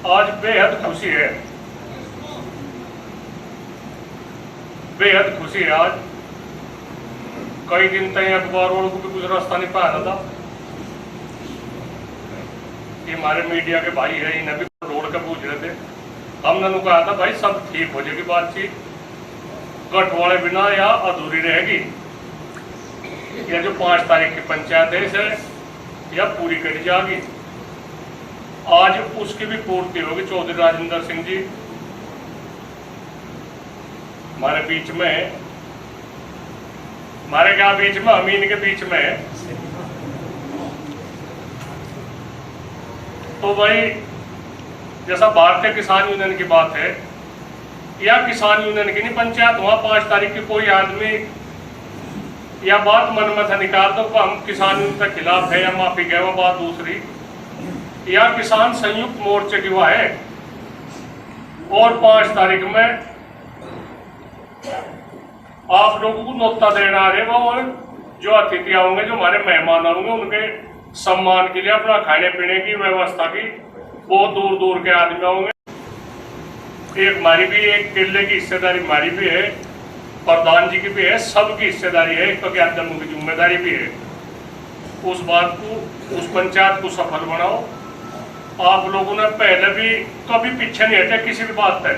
आज बेहद खुशी है, बेहद खुशी है। आज कई दिन तक अखबार वालों को भी कुछ रास्ता नहीं पा रहा था। ये हमारे मीडिया के भाई है, इन्हें भी रोड के पूछ रहे थे। हमने कहा था भाई सब ठीक हो जाएगी बातचीत, गठवाड़े बिना या अधूरी रहेगी, या जो 5 तारीख की पंचायत है इसे या पूरी करी जाएगी। आज उसकी भी पूर्ति होगी। चौधरी राजेंद्र सिंह जी हमारे बीच में, हमारे क्या बीच में, हम इनके बीच में। तो भाई जैसा भारतीय किसान यूनियन की बात है या किसान यूनियन की नहीं, पंचायत वहां 5 तारीख की कोई आदमी या बात मन में से निकाल दो हम किसान यूनियन के खिलाफ है या माफी गए, वो बात दूसरी। या किसान संयुक्त मोर्चे की वह है और 5 तारीख में आप लोगों को न्योता देना आ रहे और जो अतिथि होंगे, जो हमारे मेहमान होंगे, उनके सम्मान के लिए अपना खाने पीने की व्यवस्था की बहुत दूर दूर के आदमी होंगे। एक हमारी भी, एक किले की हिस्सेदारी हमारी भी है, प्रधान जी की भी है, सबकी हिस्सेदारी है, एक अध्यक्ष की जिम्मेदारी भी है। उस बात को, उस पंचायत को सफल बनाओ। आप लोगों ने पहले भी कभी पीछे नहीं हटे किसी भी बात पे।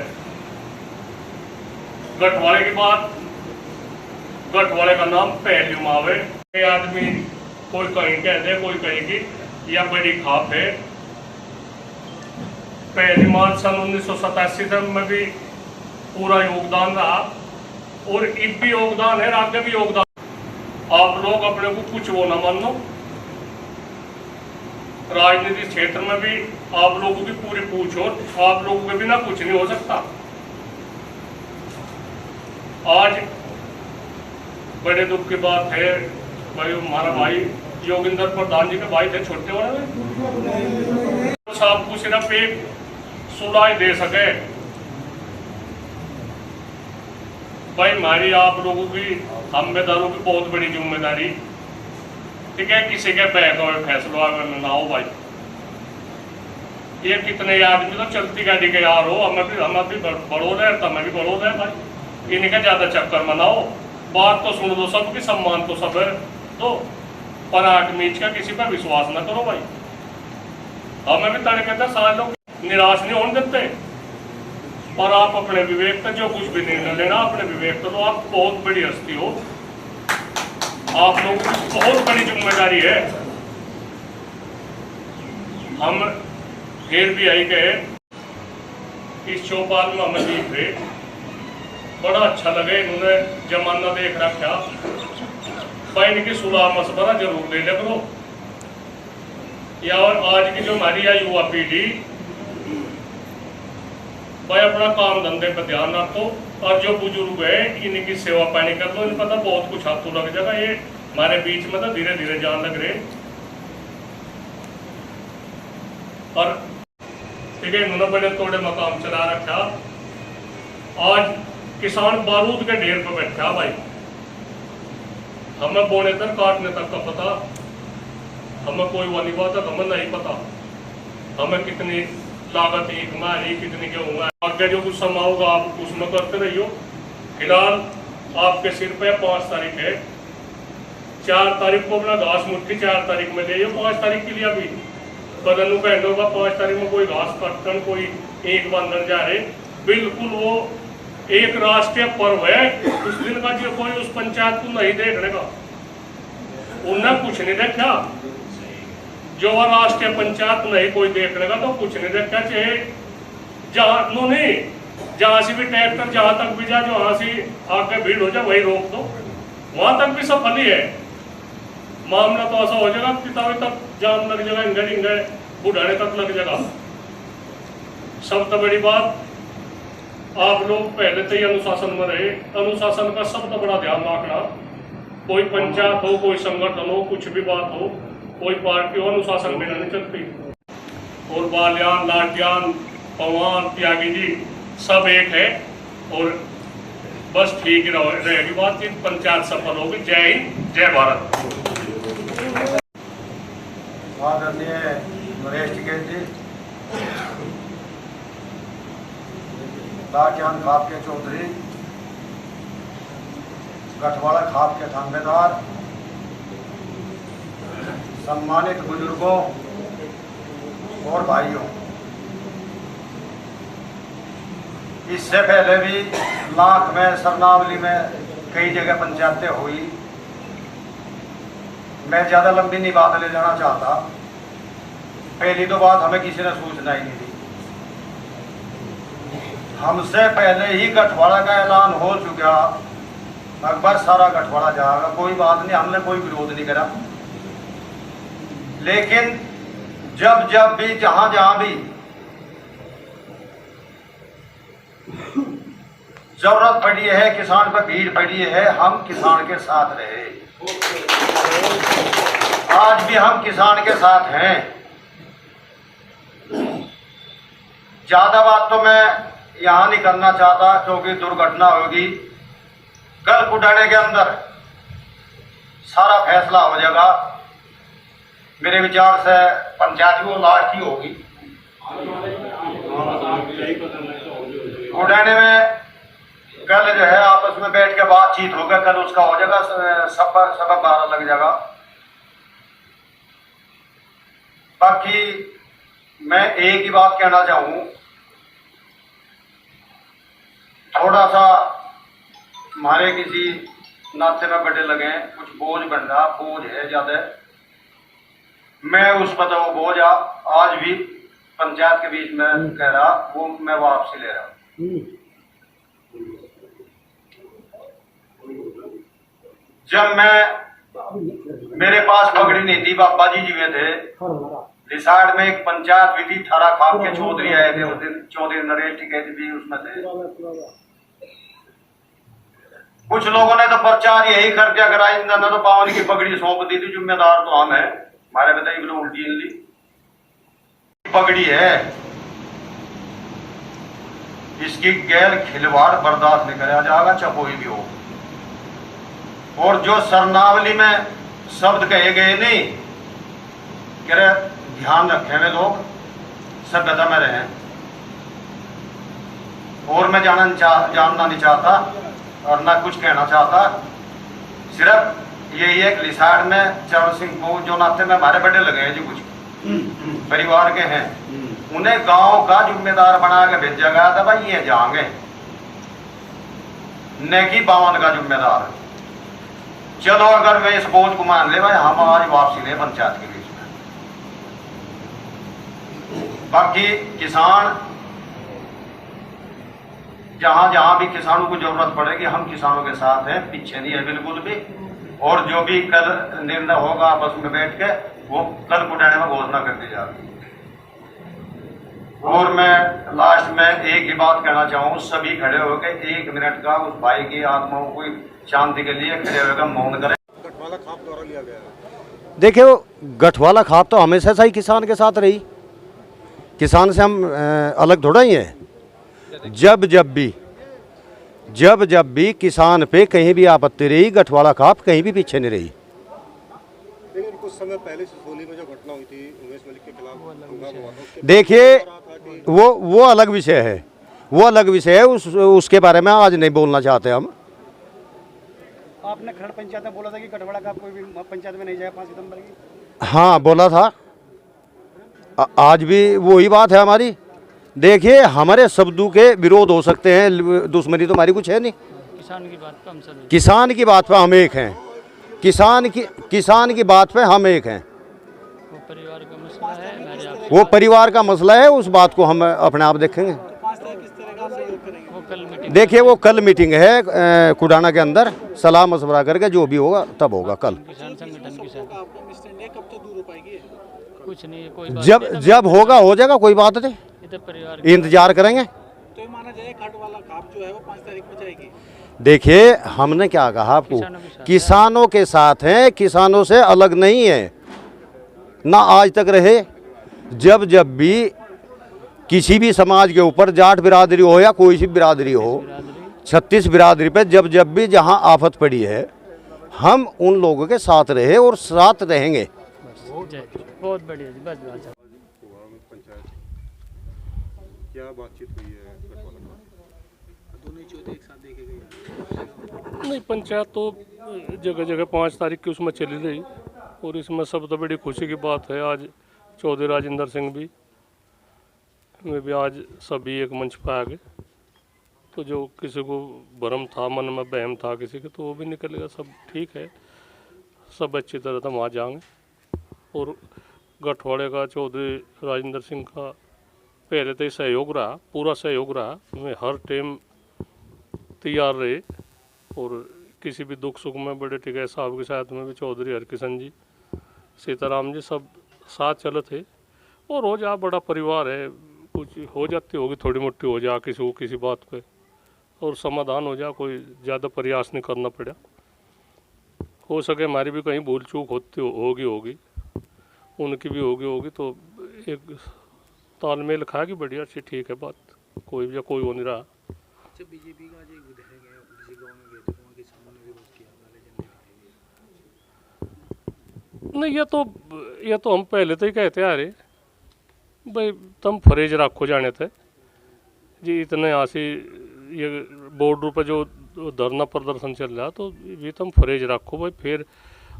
गठवाड़े की बात, गठवाड़े का नाम पहली मावे। आदमी कोई कहीं कह दे, कोई कहीं की या बड़ी खाप है। पहली मार्च सन 1987 से में भी पूरा योगदान रहा और अब भी योगदान है, आगे भी योगदान। आप लोग अपने को कुछ वो ना मान लो। राजनीतिक क्षेत्र में भी आप लोगों की पूरी पूछ हो, आप लोगों के बिना कुछ नहीं हो सकता। आज बड़े दुख की बात है भाई, हमारा भाई योगिंदर प्रधान जी के भाई थे छोटे वाले, तो साहब को सिर्फ एक सुराय दे सके। भाई हमारी आप लोगों की, हमदारों की बहुत बड़ी जिम्मेदारी, ठीक है, किसी के बैग और फैसला में ना हो भाई। ये कितने आदमी तो चलती गाड़ी के यार हो, हम भी बड़ो रहे, तमें भी बड़ो रहे भाई, इनके ज्यादा चक्कर मनाओ। बात तो सुन दो सबकी, सम्मान तो सब है तो, पर आग मीच का किसी पर विश्वास ना करो भाई। हमें भी तड़के थे सारे लोग, निराश नहीं होने देते। और आप अपने विवेक पे जो कुछ भी निर्णय लेना, अपने विवेक पे लो। आप बहुत बड़ी हस्ती हो, आप लोगों की बहुत बड़ी जिम्मेदारी है। हम फिर भी आई गए इस चौपाल में, हमें देख रहे बड़ा अच्छा लगे। इन्होंने जमाना देख रखा भाई, इनकी सुलह मशवरा जरूर ले ले करो। या और आज की जो हमारी युवा पीढ़ी भाई, अपना काम धंधे पर ध्यान रखो और जो बुजुर्ग है इनकी सेवा पानी कर लो। इन्हें पता बहुत कुछ हाथों लग जाएगा। ये हमारे बीच में तो धीरे धीरे जान लग रहे। और ठीक है, इन्होंने बड़े तोड़े मकाम चला रखा। आज किसान बारूद के ढेर पर बैठा भाई, हमें बोने तक काटने तक का पता, हमें कोई वाली बात है हमें नहीं पता। हमें कितनी लागत एक मारी, कितनी क्या होगा, आगे जो कुछ समा होगा आप उसमें करते रहियो। फिलहाल आपके सिर पे 5 तारीख है, 4 तारीख को अपना घास मुट्ठी 4 तारीख में ले 5 तारीख के लिए अभी बदलू का एंड होगा। 5 तारीख में कोई घास कटकर कोई एक बांधन जा रहे, बिल्कुल वो एक राष्ट्रीय पर्व है। उस दिन का जो कोई उस पंचायत को नहीं देखने का, उन्हें कुछ नहीं देखा। जो राष्ट्रीय पंचायत नहीं कोई देखने का तो कुछ नहीं देखा। चाहे जहाँ नहीं, जहाँ से भी ट्रैक्टर जहाँ तक भी जा, जो वहां से आके भीड़ हो जाए वही रोक दो, वहां तक भी सफल ही है। मामला तो ऐसा हो जाएगा पितावे तक जाम लग जाएगा, इंगे बुढ़ाने तक लग जाएगा। सबसे बड़ी बात, आप लोग पहले तो ही अनुशासन में रहे। अनुशासन का सबसे बड़ा ध्यान रखना। कोई पंचायत हो, कोई संगठन हो, कुछ भी बात हो, कोई पार्टी हो, अनुशासन बिना नहीं चलती। और बालियान, लाटियान, पवान, त्यागी जी सब एक है और बस ठीक ही रहेगी बात। पंचायत सफल होगी। जय हिंद, जय भारत। आदरणीय नरेश टिकैत जी, लाचान खाप के चौधरी, गठवाड़ा खाप के थानेदार, सम्मानित बुजुर्गों और भाइयों, इससे पहले भी लाख में, सरनावली में कई जगह पंचायतें हुई। मैं ज़्यादा लंबी नहीं बात ले जाना चाहता। पहली तो बात हमें किसी ने सूचना ही नहीं दी। हमसे पहले ही गठवाड़ा का ऐलान हो चुका, अकबर सारा गठवाड़ा जाएगा, कोई बात नहीं, हमने कोई विरोध नहीं करा। लेकिन जब जब भी जहां जहां भी जरूरत पड़ी है, किसान पर भीड़ पड़ी है, हम किसान के साथ रहे। आज भी हम किसान के साथ हैं। ज्यादा बात तो मैं यहां नहीं करना चाहता क्योंकि दुर्घटना होगी। कल कुटाने के अंदर सारा फैसला हो जाएगा। मेरे विचार से पंचायत को लास्ट ही होगी। कुटाने में कल जो है आपस में बैठ के बातचीत होगा, कल उसका हो जाएगा, सब 12 लग जाएगा। बाकी मैं एक ही बात कहना चाहूं, थोड़ा सा हमारे किसी नाते में बड़े लगे, कुछ बोझ बन रहा, बोझ है ज्यादा। मैं उस पर तो बोझ आज भी पंचायत के बीच में कह रहा, वो मैं वापसी ले रहा हूं। जब मेरे पास पगड़ी नहीं थी, बाबा जी जीवे थे, रिसार्ट में एक पंचायत विधि थारा खाप के चौधरी आए थे उस दिन, चौधरी नरेश टिकैत भी उसमें थे। कुछ लोगों ने तो प्रचार यही कर दिया, कराइंदा न तो पावन की पगड़ी सौंप दी थी, जिम्मेदार तो हम है, हमारे बताइए बिल्कुल उल्टी ली पगड़ी है। इसकी गैर खिलवाड़ बर्दाश्त नहीं कराया जाएगा, चाहे कोई भी हो। और जो सरनावली में शब्द कहे गए नहीं, कह रहे ध्यान रखें वे लोग, सभ्यता में रहें। और मैं जानना नहीं चाहता और ना कुछ कहना चाहता। सिर्फ यही है कि लिसाड़ में चरण सिंह को जो नाते में हमारे बड़े लगे हैं, जो कुछ परिवार के हैं, उन्हें गांव का जिम्मेदार बना के भेजा गया था, भाई ये जाएंगे न कि बावन का जिम्मेदार। चलो अगर वे इस बोझ को मान ले, भाई हम हमारी वापसी ले पंचायत के बीच में। बाकी किसान, जहां जहां भी किसानों को जरूरत पड़ेगी, हम किसानों के साथ हैं, पीछे नहीं है बिल्कुल भी। और जो भी कल निर्णय होगा आपस में बैठ के, वो कल कुटाने में घोषणा कर दी जाएगी। और मैं लास्ट में एक ही बात कहना चाहूँ, सभी खड़े होकर 1 मिनट का उस भाई की आत्माओं को शांति के लिए खड़े होकर मौन करें। गठवाला खाप द्वारा लिया गया है। देखिए, गठवाला खाप तो हमेशा से ही किसान के साथ रही। किसान से हम अलग थोड़ा ही हैं। जब भी किसान पे कहीं भी आपत्ति रही, गठवाला खाप कहीं भी पीछे नहीं रही। लेकिन कुछ समय पहले सिसोली में जो घटना हुई थी उमेश मलिक के खिलाफ हंगामा हुआ था, देखिए वो अलग विषय है, वो अलग विषय है। उसके बारे में आज नहीं बोलना चाहते हम। आपने खरड़ पंचायत में बोला था कि गठवाड़ा का कोई भी पंचायत में नहीं जाएगा 5 सितंबर की। हाँ बोला था, आज भी वही बात है हमारी। देखिए, हमारे शब्दों के विरोध हो सकते हैं, दुश्मनी तो हमारी कुछ है नहीं। किसान की बात पे हम सब, किसान की बात पे हम एक हैं। किसान की बात पे हम एक हैं। वो परिवार का मसला है, मेरे आप वो परिवार का मसला है, उस बात को हम अपने आप देखेंगे। वो कल मीटिंग, देखिए, वो कल मीटिंग है कुडाना के अंदर, सलाह मशवरा करके जो भी होगा तब होगा कल। किसान संगठन के साथ कब तक दूर हो पाएगी? कुछ नहीं, कोई बात जब होगा हो जाएगा, कोई बात नहीं, इधर परिवार इंतजार करेंगे। तो ये माना जाए गठवाला खाप जो है वो 5 तारीख को जाएगी। देखिए, हमने क्या कहा आपको, किसानों के साथ हैं, किसानों से अलग नहीं है ना, आज तक रहे। जब भी किसी भी समाज के ऊपर, जाट बिरादरी हो या कोई सी बिरादरी हो, 36 बिरादरी पे जब भी जहां आफत पड़ी है, हम उन लोगों के साथ रहे और साथ रहेंगे। बहुत बढ़िया जी, बस पंचायत क्या बातचीत हुई है गठवाला खाप? नहीं, पंचायत तो जगह जगह 5 तारीख की उसमें चली रही, और इसमें सबसे बड़ी खुशी की बात है आज चौधरी राजेंद्र सिंह भी में भी आज सभी एक मंच पर आ गए। तो जो किसी को भ्रम था, मन में बहम था किसी के, तो वो भी निकलेगा। सब ठीक है, सब अच्छी तरह से वहाँ जाएंगे। और गठवाड़े का चौधरी राजेंद्र सिंह का पहले तो ही सहयोग रहा, पूरा सहयोग रहा, मैं हर टाइम तैयार रहे। और किसी भी दुख सुख में बड़े टिकैत साहब के साथ में भी चौधरी हरकिशन जी, सीताराम जी सब साथ चले थे। और हो जा बड़ा परिवार है, कुछ हो जाती होगी थोड़ी मोटी हो जा किसी को किसी बात पे, और समाधान हो जा, कोई ज़्यादा प्रयास नहीं करना पड़ा। हो सके हमारी भी कहीं भूल चूक होगी, उनकी भी होगी, तो एक तालमेल खाएगी बढ़िया अच्छी, ठीक है बात, कोई भी कोई हो नहीं रहा। बीजेपी का जो विधायक है किसी गांव में गए थे, वहाँ किसानों ने विरोध किया, काले झंडे दिखाई नहीं, ये तो हम पहले तो ही कहते आ रहे भाई, तुम फरेज रखो जाने थे जी। इतने यहाँ से ये बॉर्डर पर जो धरना प्रदर्शन चल रहा, तो ये तुम फरेज रखो भाई, फिर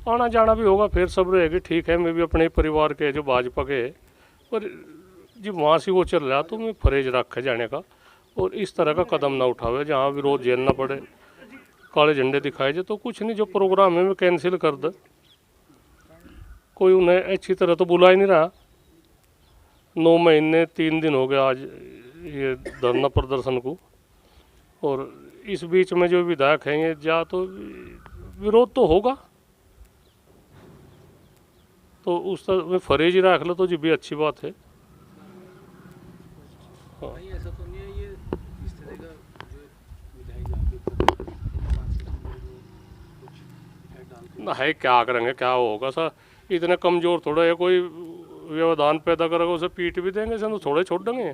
आना जाना भी होगा, फिर सब रहेगी, ठीक है। मैं भी अपने परिवार के जो भाजपा के है, पर जी वहाँ से वो चल रहा, तो मैं फरेज रखे जाने का, और इस तरह का कदम ना उठावे जहाँ विरोध झेलना पड़े, काले झंडे दिखाए जाए तो कुछ नहीं, जो प्रोग्राम है मैं कैंसिल कर दे। कोई उन्हें अच्छी तरह तो बुला ही नहीं रहा। 9 महीने 3 दिन हो गए आज ये धरना प्रदर्शन को, और इस बीच में जो विधायक हैं ये जा तो विरोध तो होगा, तो उस तरह में फरेज ही रख लो तो जी भी अच्छी बात है। भाई ऐसा तो नहीं है ये इस तरह का जो विधायक आपके ऊपर 5 सितंबर को कुछ डाल के ना है, क्या करेंगे, क्या होगा सर, इतने कमज़ोर थोड़ा है, कोई व्यवधान पैदा करेगा उसे पीट भी देंगे सर, तो थोड़े छोड़ देंगे।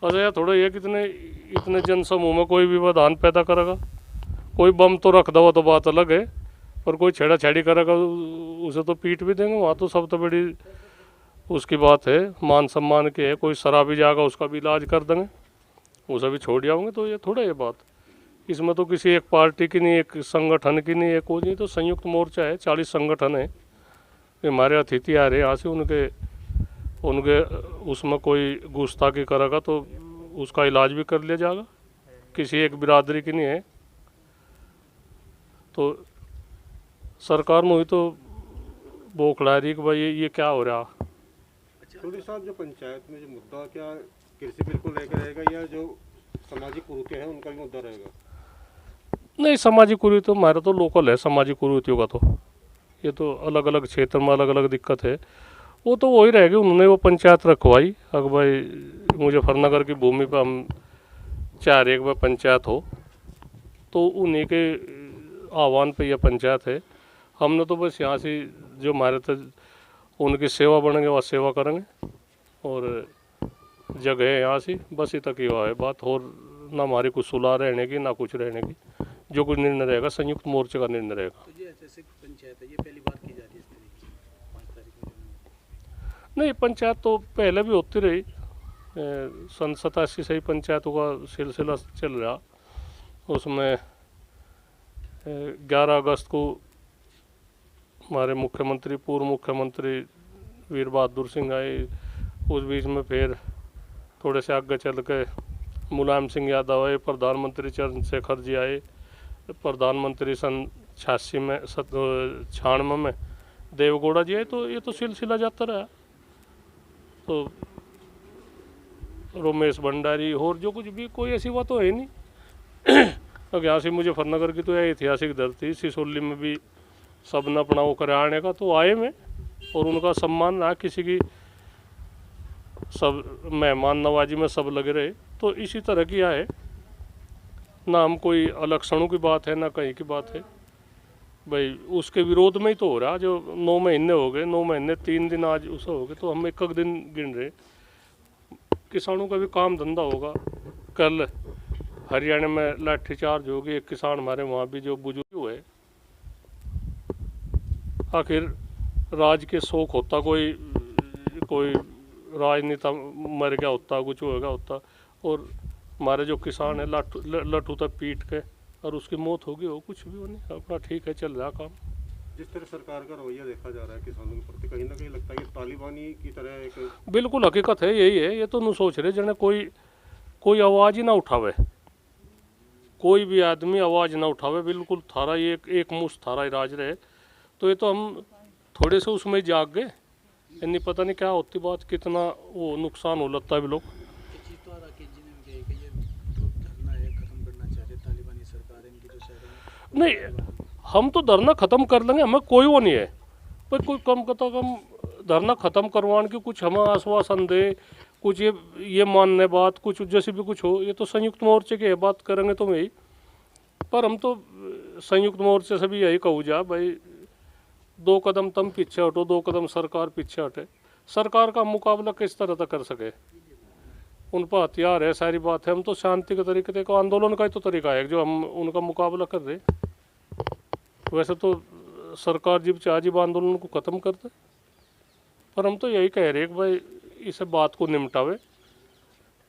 अच्छा यार थोड़ा ये कितने इतने जनसमूह में कोई भी व्यवधान पैदा करेगा, कोई बम तो रख दो तो बात अलग है, पर कोई छेड़ा छेड़ी करेगा उसे तो पीट भी देंगे। वहाँ तो सब तो बड़ी उसकी बात है, मान सम्मान की है। कोई शराबी जाएगा उसका भी इलाज कर देंगे, उसे भी छोड़ जाओगे। तो ये थोड़ा ये बात, इसमें तो किसी एक पार्टी की नहीं, एक संगठन की नहीं, एक वो नहीं, तो संयुक्त मोर्चा है, 40 संगठन है। हमारे अतिथि आ रहे यहाँ से, उनके उसमें कोई गुस्ताखी करेगा तो उसका इलाज भी कर लिया जाएगा, किसी एक बिरादरी की नहीं है। तो सरकार में हुई तो बोखला रही कि भाई ये क्या हो रहा। चौधरी साहब, जो पंचायत में जो मुद्दा क्या कृषि बिल को लेकर रहेगा, या जो सामाजिक कुरीतियां हैं उनका भी मुद्दा रहेगा? नहीं, सामाजिक कुरीति हमारा तो लोकल है, सामाजिक कुरीतियों का तो ये तो अलग अलग क्षेत्र में अलग अलग दिक्कत है, वो तो वही रहेगी। उन्होंने वो पंचायत रखवाई, अगर भाई मुजफ्फरनगर की भूमि पर हम चाह रहे एक पंचायत हो, तो उन्हीं के आह्वान पे यह पंचायत है। हमने तो बस यहाँ से जो हमारे तक उनकी सेवा बनेंगे वह सेवा करेंगे, और जगह है यहाँ से, बस ही तक ही हुआ है बात। और ना हमारी कुछ सुलह रहने की, ना कुछ रहने की, जो कुछ निर्णय रहेगा संयुक्त मोर्चे का निर्णय रहेगा। तो ये ऐसे पंचायत है, ये पहली बार की जा रही है इस तरीके की 5 तारीख में? नहीं, पंचायत तो पहले भी होती रही, सन 87 से ही पंचायतों का सिलसिला चल रहा। उसमें 11 अगस्त को हमारे मुख्यमंत्री, पूर्व मुख्यमंत्री वीर बहादुर सिंह आए, उस बीच में फिर थोड़े से आगे चल के मुलायम सिंह यादव आए, प्रधानमंत्री चंद्रशेखर जी आए, प्रधानमंत्री सन 86 में 96 में देवगौड़ा जी आए। तो ये तो सिलसिला जाता रहा। तो रमेश भंडारी और जो कुछ भी, कोई ऐसी बात तो है नहीं। अब यहाँ से मुजफ्फरनगर की तो ऐतिहासिक धरती, सिसोली में भी सब न अपना वो करे आने का, तो आए में, और उनका सम्मान ना किसी की, सब मेहमान नवाजी में सब लगे रहे। तो इसी तरह की है ना, हम कोई अलक्षणों की बात है ना कहीं की बात है भाई, उसके विरोध में ही तो हो रहा। जो 9 महीने हो गए, 9 महीने 3 दिन आज उसे हो गए, तो हम एक दिन गिन रहे। किसानों का भी काम धंधा होगा। कल हरियाणा में लाठीचार्ज होगी, एक किसान हमारे वहाँ भी जो बुजुर्ग हुए, आखिर राज के शौक होता, कोई राजनेता मर गया होता, कुछ होगा होता, और हमारे जो किसान है लट्ठू तक पीट के और उसकी मौत होगी, वो कुछ भी हो नहीं, अपना ठीक है चल रहा काम। जिस तरह सरकार का रवैया देखा जा रहा है किसानों के प्रति, कहीं ना कहीं लगता है कि तालिबानी की तरह एक बिल्कुल हकीकत है, यही है। ये तो नहीं सोच रहे जने कोई आवाज़ ही ना उठावे, कोई भी आदमी आवाज़ ना उठावे, बिल्कुल थारा ये एक मुश्त थारा ही राज रहे। तो ये तो हम थोड़े से उसमें जाग गए, इतनी पता नहीं क्या होती बात, कितना वो नुकसान हो लगता है भी लोग। नहीं, हम तो धरना ख़त्म कर लेंगे, हमें कोई वो नहीं है, पर कोई कम धरना ख़त्म करवाने की कुछ हमें आश्वासन दे, कुछ ये मानने बात कुछ जैसे भी कुछ हो, ये तो संयुक्त मोर्चे की बात करेंगे तो यही। पर हम तो संयुक्त मोर्चे से भी यही कहूँ जा भाई, 2 कदम तुम पीछे हटो, 2 कदम सरकार पीछे हटे। सरकार का मुकाबला किस तरह तक कर सके, उन पर हथियार है, सारी बात है। हम तो शांति के तरीके से आंदोलन का ही तो तरीका है जो हम उनका मुकाबला कर रहे। वैसे तो सरकार जीव चाहे जीव आंदोलन को ख़त्म कर दे, पर हम तो यही कह रहे हैं कि भाई इस बात को निपटावे,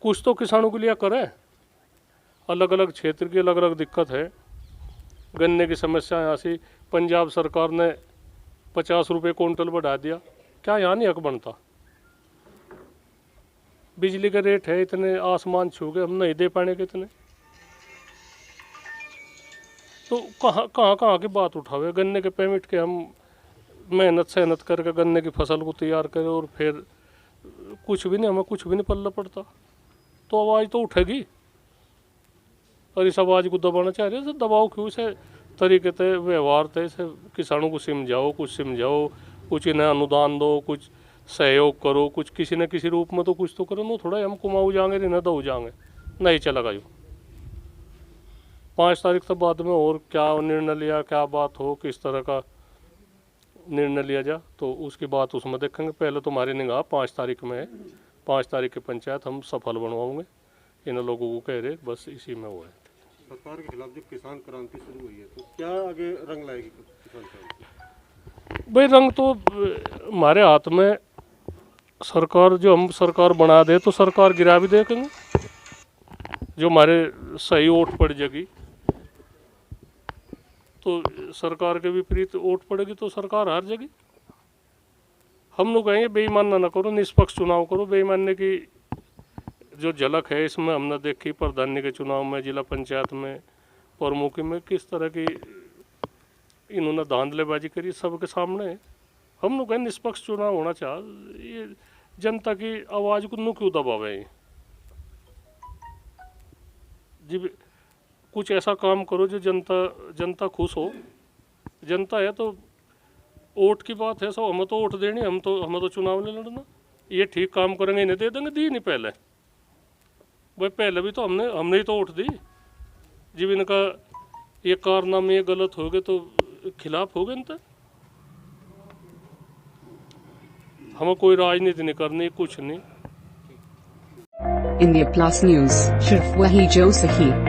कुछ तो किसानों के लिए करे। अलग अलग क्षेत्र की अलग अलग दिक्कत है, गन्ने की समस्या यहाँ से पंजाब सरकार ने 50 रुपये क्विंटल बढ़ा दिया, क्या यहाँ नहीं हक बनता? बिजली के रेट है इतने आसमान छू गए, हम नहीं दे पाने कितने, तो कहाँ की बात उठावे। गन्ने के पेमेंट के हम मेहनत करके गन्ने की फसल को तैयार करें और फिर कुछ भी नहीं, हमें कुछ भी नहीं पल्ला पड़ता, तो आवाज़ तो उठेगी। और इस आवाज़ को दबाना चाह रहे हैं, दबाओ क्यों? इसे तरीके से व्यवहार थे, इसे किसानों को समझाओ, कुछ इन्हें अनुदान दो, कुछ सहयोग करो, कुछ किसी न किसी रूप में तो कुछ तो करो ना। थोड़ा हम कुमाऊ जाएंगे, इन्हें दो जाएंगे, नहीं चलेगा जो 5 तारीख तक बाद में और क्या निर्णय लिया, क्या बात हो, किस तरह का निर्णय लिया जा, तो उसकी बात उसमें देखेंगे। पहले तो हमारी निगाह 5 तारीख में है, 5 तारीख की पंचायत हम सफल बनवाओगे, इन लोगों को कह रहे, बस इसी में वो है। सरकार के खिलाफ जब किसान क्रांति शुरू हुई है तो क्या आगे रंग लाएगी किसान क्रांति? भाई रंग तो हमारे हाथ में, सरकार जो हम सरकार बना दे तो सरकार गिरा भी देखेंगे, जो हमारे सही वोट पड़ जाएगी तो सरकार के विपरीत वोट पड़ेगी तो सरकार हार जाएगी। हम लोग कहेंगे बेईमानी ना करो, निष्पक्ष चुनाव करो। बेईमानी की जो झलक है इसमें हमने देखी प्रधानी के चुनाव में, जिला पंचायत में, प्रमुखी में, किस तरह की इन्होंने धांधलेबाजी करी सबके सामने। हम लोग कहें निष्पक्ष चुनाव होना चाहिए, ये जनता की आवाज़ को क्यों दबावे जी। कुछ ऐसा काम करो जो जनता खुश हो। जनता है तो वोट की बात है, सब हमें तो वोट देनी, हमें तो चुनाव नहीं लड़ना। ये ठीक काम करेंगे इन्हें दे देंगे, दी नहीं पहले भाई, पहले भी तो हमने ही तो वोट दी। जब इनका ये कारनामे ये गलत हो गए तो खिलाफ हो गए इनसे। हमें कोई राजनीति नहीं करनी, कुछ नहीं। इंडिया प्लस न्यूज, सिर्फ वही जो सही।